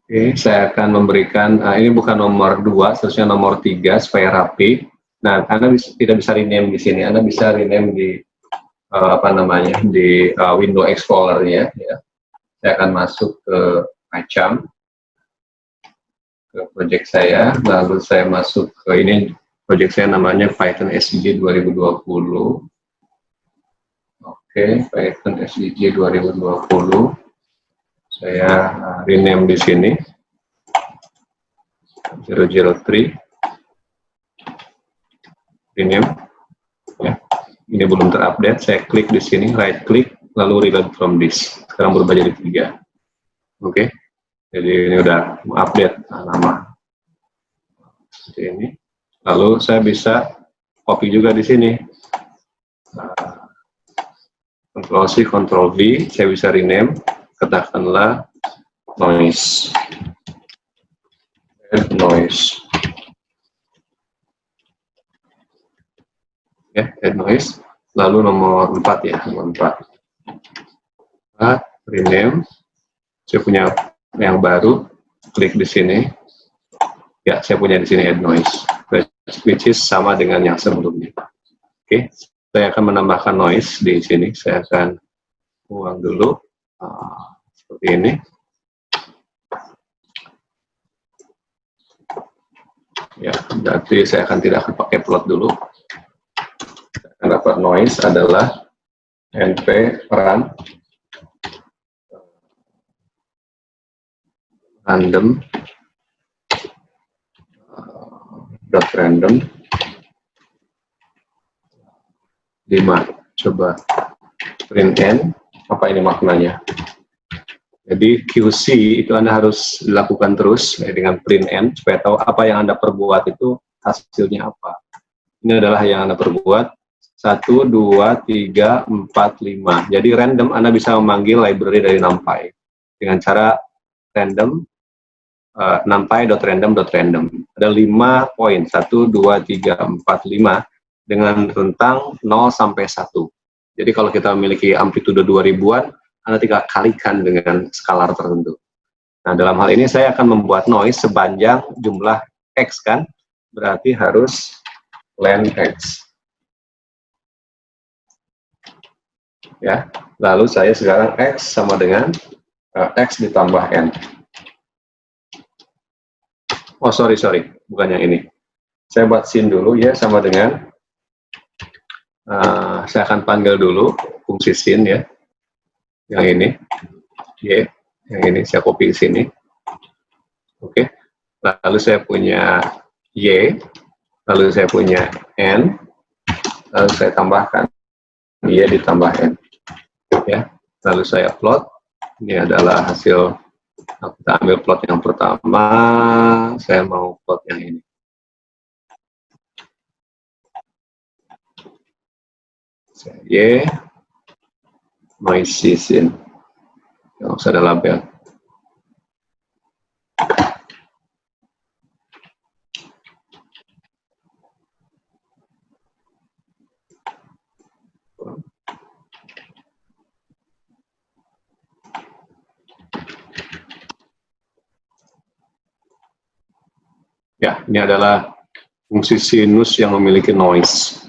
Oke, saya akan memberikan, ini bukan nomor 2, seharusnya nomor 3 supaya rapi. Nah, Anda tidak bisa rename di sini, Anda bisa rename di apa namanya, di window explorer-nya. Ya. Saya akan masuk ke macam, ke project saya, lalu saya masuk ke ini, project saya namanya Python SDG 2020. Oke, Python SDG 2020. Saya rename di sini 003. Rename. Ya. Ini belum terupdate. Saya klik di sini, right click, lalu reload from disk. Sekarang berubah jadi 3. Oke. Jadi ini udah update nama. Seperti ini. Lalu saya bisa copy juga di sini. Ctrl C, Ctrl V, saya bisa rename, katakanlah noise. Add noise. Ya, add noise. Lalu nomor 4 ya, nomor 4. Rename. Saya punya yang baru, klik di sini. Ya, saya punya di sini add noise, which is sama dengan yang sebelumnya. Oke, saya akan menambahkan noise di sini. Saya akan buang dulu seperti ini. Ya, berarti saya tidak akan pakai plot dulu. Saya akan dapat noise adalah np run random random 5. Coba print n, apa ini maknanya? Jadi QC itu Anda harus dilakukan terus dengan print n supaya tahu apa yang Anda perbuat itu hasilnya apa. Ini adalah yang Anda perbuat 1, 2, 3, 4, 5. Jadi random Anda bisa memanggil library dari NumPy dengan cara random numpy.random.random. Ada 5 poin, 1, 2, 3, 4, 5 dengan rentang 0 sampai 1. Jadi kalau kita memiliki amplitude 2000-an, Anda tinggal kalikan dengan skalar tertentu. Nah, dalam hal ini saya akan membuat noise sepanjang jumlah X kan, berarti harus len X. Ya, lalu saya sekarang X sama dengan X ditambah N. Oh, sorry, bukan yang ini. Saya buat scene dulu ya, sama dengan saya akan panggil dulu fungsi scene ya, yang ini, y, yang ini saya copy ke sini. Oke, lalu saya punya y, lalu saya punya n, lalu saya tambahkan y ditambah n, ya. Lalu saya plot. Ini adalah hasil. Kita ambil plot yang pertama. Saya mau plot yang ini. Y, noisy scene. Yang usah ada label. Ya, ini adalah fungsi sinus yang memiliki noise.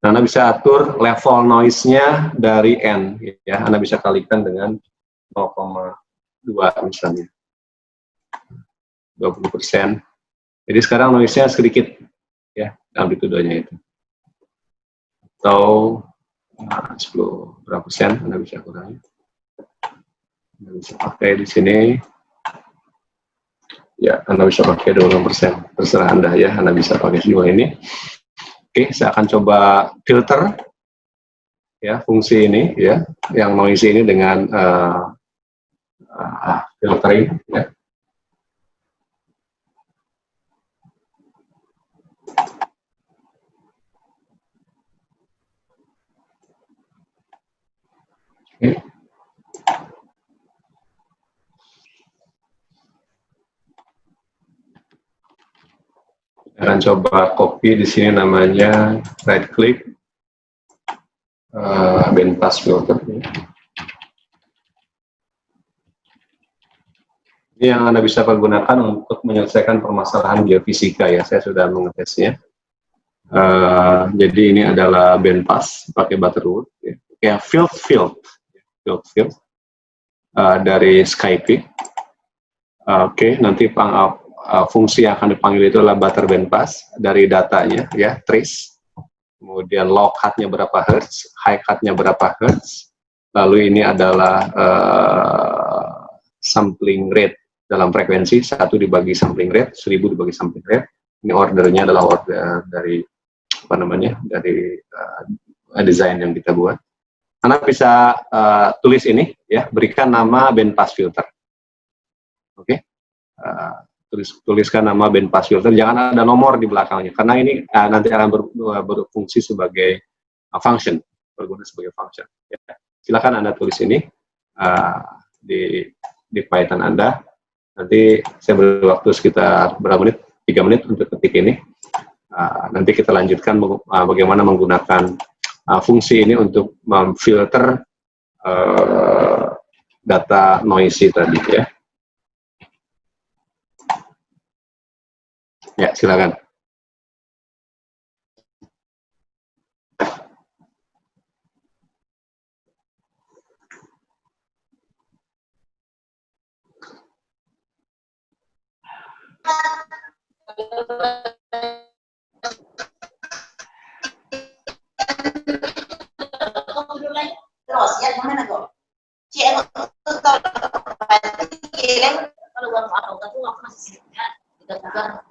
Nah, Anda bisa atur level noise-nya dari N. Ya, Anda bisa kalikan dengan 0,2 misalnya. 20%. Jadi sekarang noise-nya sedikit. Ya, amplitudenya itu. Atau 10 berapa persen Anda bisa kurangi. Anda bisa pakai di sini. Ya, Anda bisa pakai 20%. Terserah Anda ya, Anda bisa pakai dua ini. Oke, saya akan coba filter ya fungsi ini ya, yang noisy ini dengan filtering ya. Oke. Saya akan coba copy di sini namanya right click bandpass filter. Ini yang Anda bisa pergunakan untuk menyelesaikan permasalahan geofisika ya. Saya sudah mengetesnya. Jadi ini adalah bandpass pakai Butterworth. Ya. Kayak field dari Skype. Oke, nanti fungsi yang akan dipanggil itu adalah butter bandpass dari datanya ya, trace. Kemudian low cut-nya berapa hertz, high cut-nya berapa hertz. Lalu ini adalah sampling rate dalam frekuensi 1 dibagi sampling rate, 1000 dibagi sampling rate. Ini ordernya adalah order dari apa namanya, dari desain yang kita buat. Anda bisa tulis ini ya, berikan nama bandpass filter. Oke. Tuliskan nama bandpass filter, jangan ada nomor di belakangnya karena ini nanti akan berfungsi sebagai function, berguna sebagai function. Ya. Silakan Anda tulis ini di Python Anda. Nanti saya beri waktu sekitar berapa menit, 3 menit untuk ketik ini. Nanti kita lanjutkan bagaimana menggunakan fungsi ini untuk memfilter data noisy tadi ya. Ya, silakan. Terus ya gimana kok? Cik kalau uang aku tuh aku masih singkat, juga.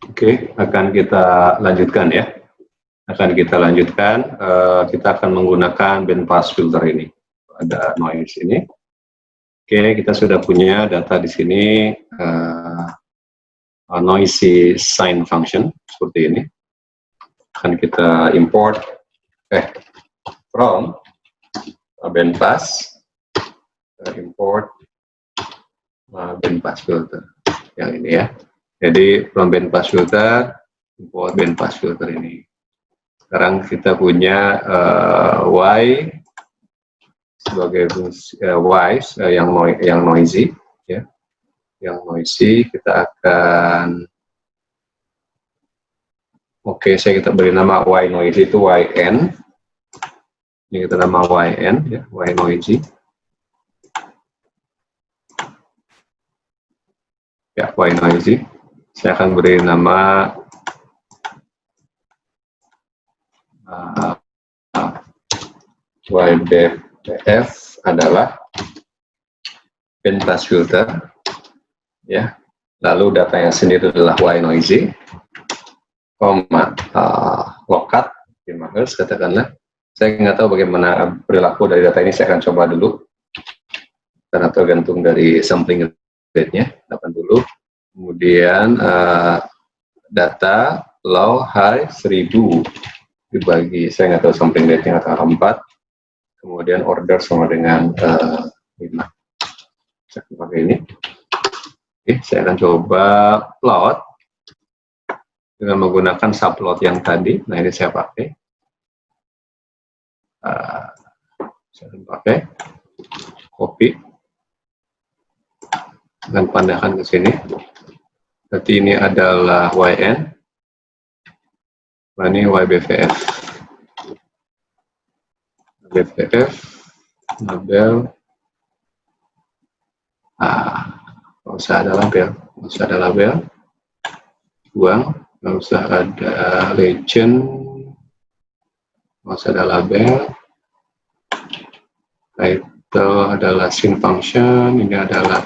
Oke, akan kita lanjutkan ya. Kita akan menggunakan bandpass filter ini. Ada noise ini. Oke, kita sudah punya data di sini, noisy sine function seperti ini. Akan kita import from bandpass, import bandpass filter yang ini ya. Jadi from bandpass filter, import bandpass filter ini. Sekarang kita punya y sebagai yang noisy ya. Yang noisy kita akan kita beri nama y noisy itu yn. Ini kita nama yn ya, y noisy. Ya, y noisy. Saya akan beri nama ybpf adalah bandpass filter ya. Lalu datanya sendiri adalah y noisy, lokat 5 Hz katakanlah. Saya nggak tahu bagaimana perilaku dari data ini, saya akan coba dulu karena tergantung dari sampling rate-nya. 8 dulu, kemudian data low high 1000 dibagi, saya nggak tahu sampling rate-nya atau 4, kemudian order sama dengan 5. Saya akan pakai ini. Oke, saya akan coba plot dengan menggunakan subplot yang tadi. Nah, ini saya pakai. Saya akan pakai copy dan pandangkan ke sini. Berarti ini adalah yn, ini ybvf. BVF label, nggak usah ada label, buang, nggak usah ada legend, nggak usah ada label. Title adalah scene function, ini adalah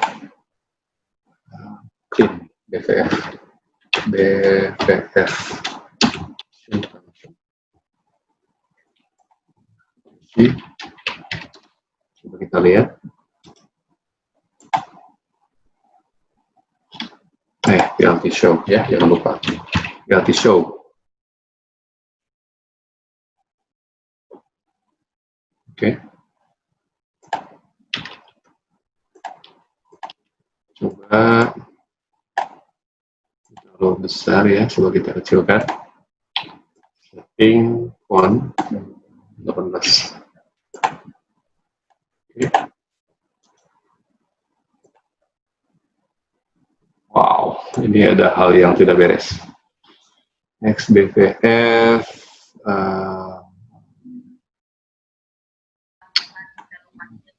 clean BVF. Coba kita lihat. Reality show ya, jangan lupa reality show. Oke. Coba terlalu besar ya, coba kita kecilkan. Setting font 18. Oke. Wow, ini ada hal yang tidak beres. Next BVF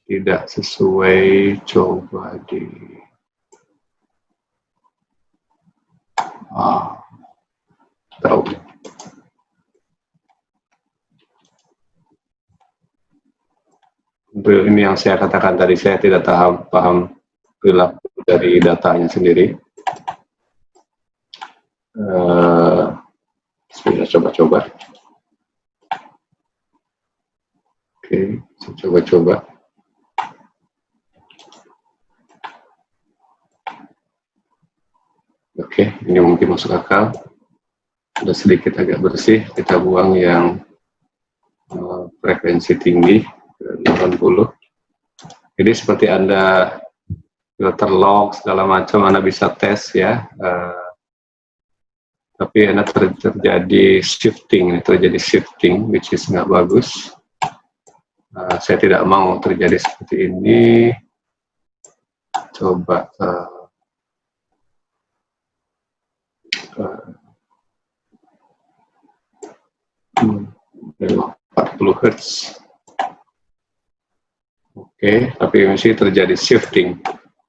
tidak sesuai, coba di tahu. Ini yang saya katakan tadi, saya tidak paham perilaku dari datanya sendiri. Saya coba-coba. Oke, saya coba-coba. Oke, ini mungkin masuk akal. Sudah sedikit agak bersih, kita buang yang frekuensi tinggi ke 80. Jadi seperti Anda filter log segala macam, Anda bisa tes ya. Tapi Anda terjadi shifting, which is nggak bagus. Saya tidak mau terjadi seperti ini. Coba 40 Hz. Oke, tapi masih terjadi shifting.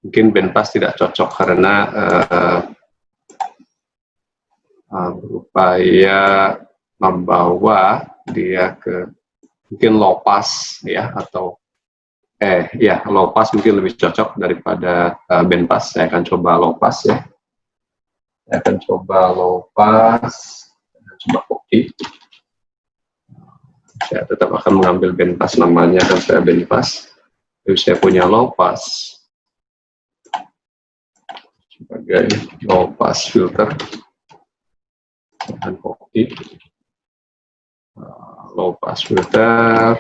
Mungkin bandpass tidak cocok karena berupaya membawa dia ke mungkin low pass ya, atau low pass mungkin lebih cocok daripada bandpass. Saya akan coba low pass ya. Saya akan coba low pass, coba copy. Saya tetap akan mengambil bandpass, namanya akan saya bandpass. Jadi saya punya low pass, sebagai low pass filter dan copy low pass filter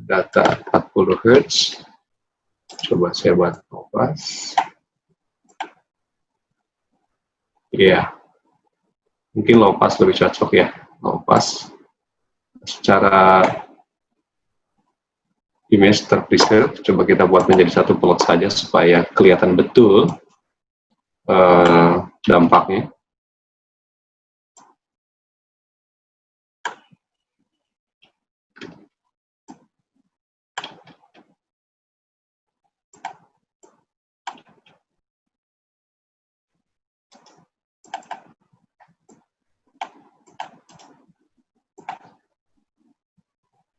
data 40 Hz. Coba saya buat low pass. Iya, mungkin low pass lebih cocok ya, low pass. Secara image terpreserve, coba kita buat menjadi satu plot saja supaya kelihatan betul dampaknya.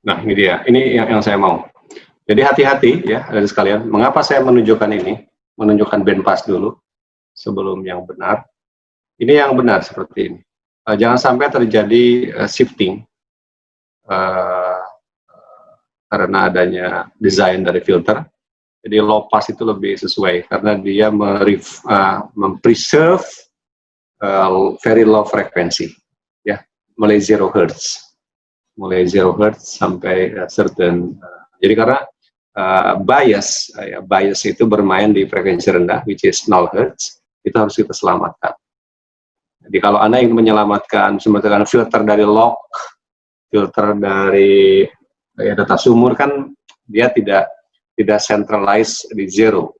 Nah, ini dia. Ini yang saya mau. Jadi hati-hati ya, dari sekalian. Mengapa saya menunjukkan ini? Menunjukkan bandpass dulu sebelum yang benar. Ini yang benar seperti ini. Jangan sampai terjadi shifting karena adanya desain dari filter. Jadi low pass itu lebih sesuai karena dia mempreserve very low frequency, ya, mulai 0 Hz. Mulai 0 Hz sampai certain. Jadi karena bias itu bermain di frekuensi rendah, which is 0 Hz, itu harus kita selamatkan. Jadi kalau Anda ingin menyelamatkan misalkan filter dari log, filter dari data sumur, kan dia tidak centralized di 0,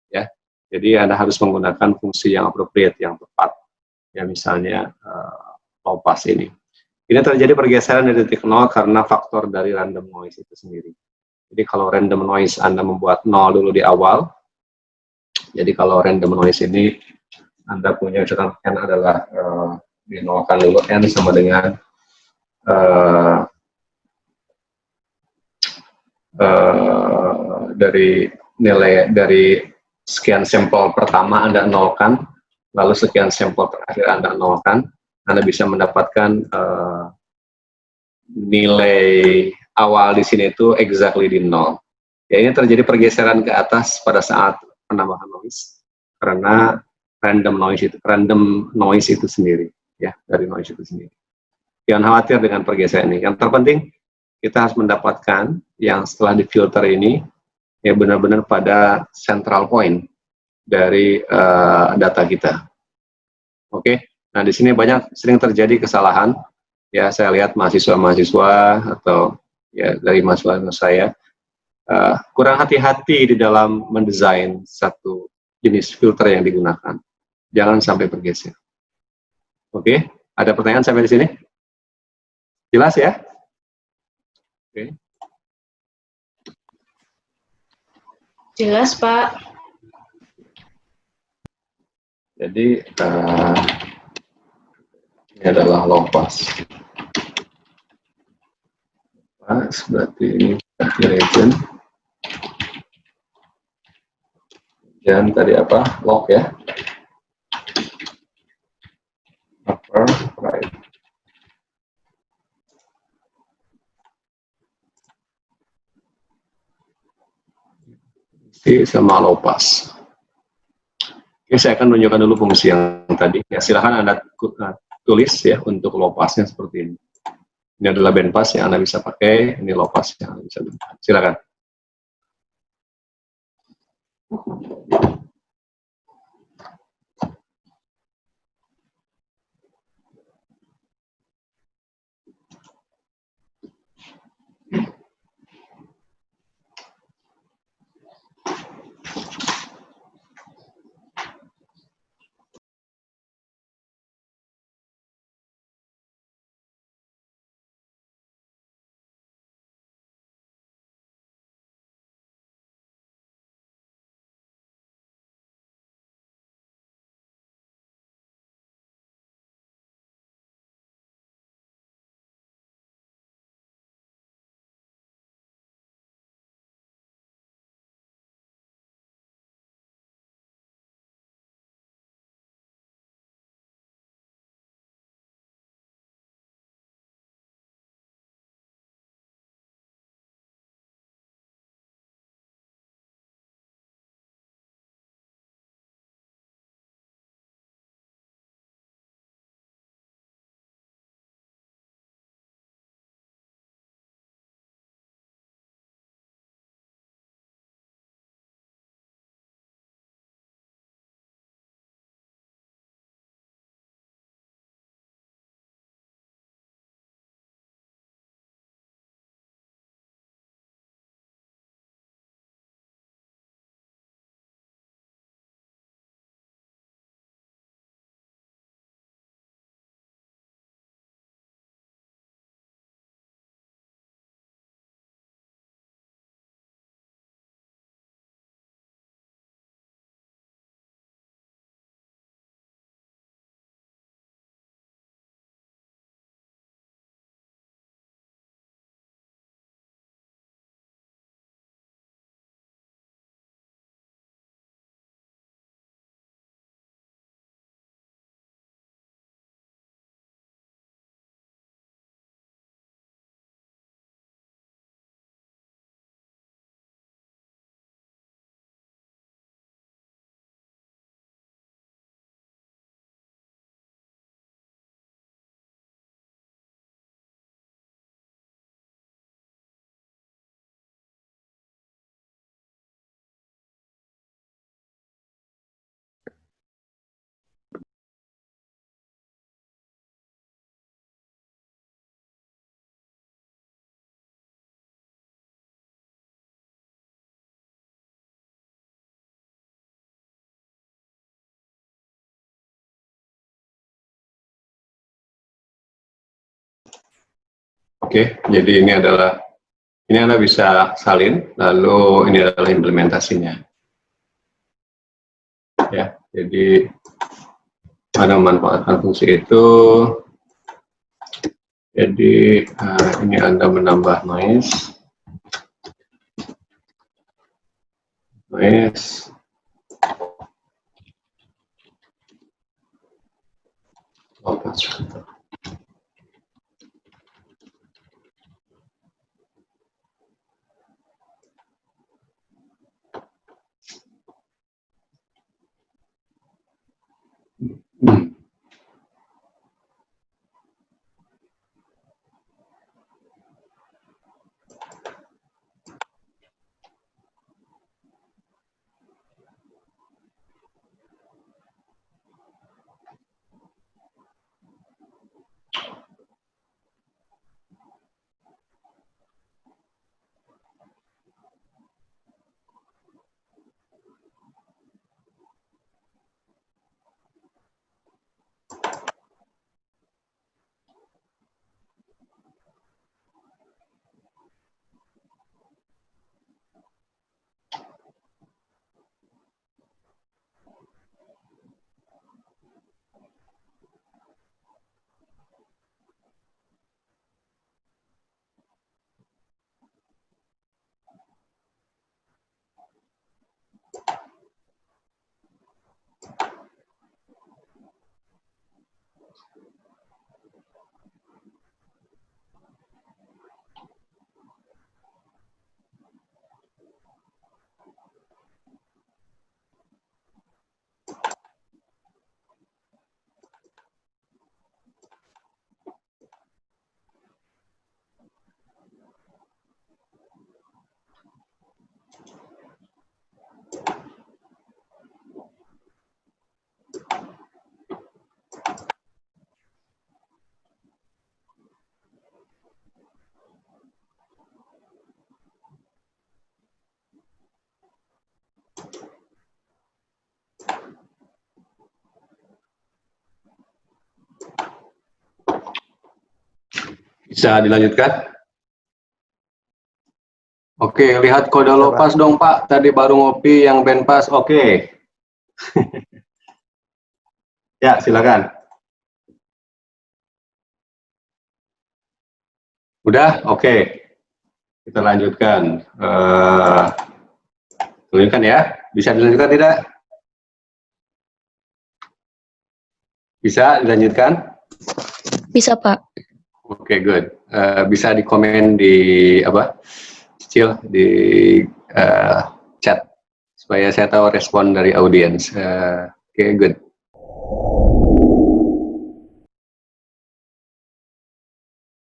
ya. Jadi Anda harus menggunakan fungsi yang appropriate, yang tepat, ya, misalnya low pass ini. Ini terjadi pergeseran dari titik 0 karena faktor dari random noise itu sendiri. Jadi kalau random noise Anda membuat 0 dulu di awal, jadi kalau random noise ini Anda punya misalkan n adalah dinolkan dulu, n sama dengan dari nilai dari sekian sampel pertama Anda nolkan, lalu sekian sampel terakhir Anda nolkan, Anda bisa mendapatkan nilai awal di sini itu exactly di 0. Ya, ini terjadi pergeseran ke atas pada saat penambahan noise karena random noise itu sendiri, ya, dari noise itu sendiri. Jangan khawatir dengan pergeseran ini. Yang terpenting kita harus mendapatkan yang setelah difilter ini ya benar-benar pada central point dari data kita. Oke. Nah, di sini sering terjadi kesalahan. Ya, saya lihat mahasiswa-mahasiswa atau ya dari mahasiswa saya kurang hati-hati di dalam mendesain satu jenis filter yang digunakan. Jangan sampai bergeser. Oke, ada pertanyaan sampai di sini? Jelas ya? Oke. Jelas, Pak. Jadi ini adalah low pass. Berarti ini region. Dan tadi apa? Log ya. Upper right. Ini sama low pass. Oke, saya akan menunjukkan dulu fungsi yang tadi. Ya, silahkan Anda tulis ya untuk low passnya seperti ini. Ini adalah bandpass yang Anda bisa pakai, ini low pass yang Anda bisa gunakan. Silakan. Oke, jadi ini Anda bisa salin, lalu ini adalah implementasinya. Ya, jadi Anda memanfaatkan fungsi itu. Jadi ini Anda menambah noise. Bisa dilanjutkan? Oke, lihat kode low pass dong Pak. Tadi baru ngopi yang band pass. Oke. Ya, silakan. Udah? Oke. Kita lanjutkan. Lanjutkan ya. Bisa dilanjutkan tidak? Bisa dilanjutkan? Bisa, Pak. Oke, good. Bisa dikomen di di chat supaya saya tahu respon dari audiens. Oke, good.